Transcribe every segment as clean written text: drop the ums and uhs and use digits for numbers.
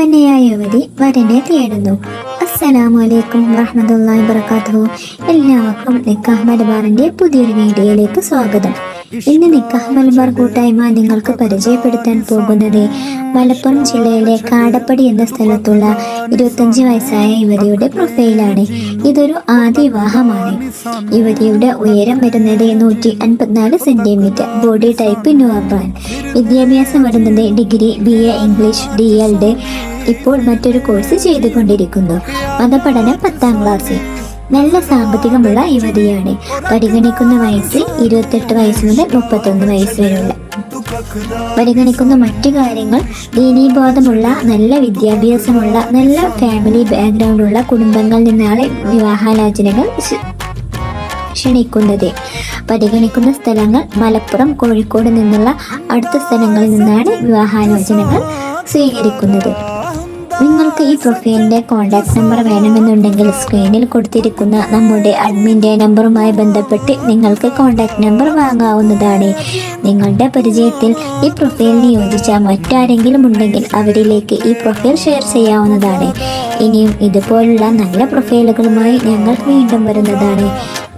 സമ്പന്നയായ യുവതി വരനെ തേടുന്നു. അസ്സലാമു അലൈക്കും വറഹ്മത്തുള്ളാഹി വബറകാതുഹു. എല്ലാവർക്കും നിക്കാഹ് മലബാറിന്റെ പുതിയൊരു വീഡിയോയിലേക്ക് സ്വാഗതം. ഇന്ന് നിക്കാഹ് മലബാർ കൂട്ടായ്മ നിങ്ങൾക്ക് പരിചയപ്പെടുത്താൻ പോകുന്നത് മലപ്പുറം ജില്ലയിലെ കാടപ്പടി എന്ന സ്ഥലത്തുള്ള 25 വയസ്സായ യുവതിയുടെ പ്രൊഫൈലാണ്. ഇതൊരു ആദ്യ വിവാഹമാണ്. യുവതിയുടെ ഉയരം വരുന്നത് 154 സെന്റിമീറ്റർ. Body type normal. വിദ്യാഭ്യാസം വരുന്നത് ഡിഗ്രി, BA ഇംഗ്ലീഷ്, DLD. ഇപ്പോൾ മറ്റൊരു കോഴ്സ് ചെയ്തുകൊണ്ടിരിക്കുന്നു. മതപഠനം 10ാം ക്ലാസ്സിൽ. നല്ല സാമ്പത്തികമുള്ള യുവതിയാണ്. പരിഗണിക്കുന്ന വയസ്സ് 28 വയസ്സ് മുതൽ 31 വയസ്സ് വരെയുള്ള. പരിഗണിക്കുന്ന മറ്റു കാര്യങ്ങൾ ദീനീബോധമുള്ള, നല്ല വിദ്യാഭ്യാസമുള്ള, നല്ല ഫാമിലി ബാക്ക്ഗ്രൗണ്ടുള്ള കുടുംബങ്ങളിൽ നിന്നാണ് വിവാഹാലോചനകൾ ക്ഷണിക്കുന്നത്. പരിഗണിക്കുന്ന സ്ഥലങ്ങൾ മലപ്പുറം, കോഴിക്കോട് നിന്നുള്ള അടുത്ത സ്ഥലങ്ങളിൽ നിന്നാണ് വിവാഹാലോചനകൾ സ്വീകരിക്കുന്നത്. നിങ്ങൾക്ക് ഈ പ്രൊഫൈലിൻ്റെ കോൺടാക്ട് നമ്പർ വേണമെന്നുണ്ടെങ്കിൽ സ്ക്രീനിൽ കൊടുത്തിരിക്കുന്ന നമ്മുടെ അഡ്മിൻ്റെ നമ്പറുമായി ബന്ധപ്പെട്ട് നിങ്ങൾക്ക് കോൺടാക്ട് നമ്പർ വാങ്ങാവുന്നതാണ്. നിങ്ങളുടെ പരിചയത്തിൽ ഈ പ്രൊഫൈലിന് യോജിച്ച മറ്റാരെങ്കിലും ഉണ്ടെങ്കിൽ അവരിലേക്ക് ഈ പ്രൊഫൈൽ ഷെയർ ചെയ്യാവുന്നതാണ്. ഇനിയും ഇതുപോലുള്ള നല്ല പ്രൊഫൈലുകളുമായി ഞങ്ങൾ വീണ്ടും വരുന്നതാണ്.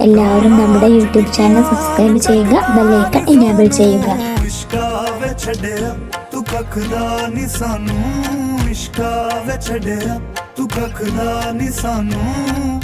എല്ലാവരും നമ്മുടെ യൂട്യൂബ് ചാനൽ സബ്സ്ക്രൈബ് ചെയ്യുക, ബെല്ലൈക്കൺ എനേബിൾ ചെയ്യുക. ਇਸ਼ਕਾ ਵਿੱਚ ਛੱਡਿਆ ਤੂੰ ਕੱਖ ਦਾ ਨੀ ਸਾਨੂੰ।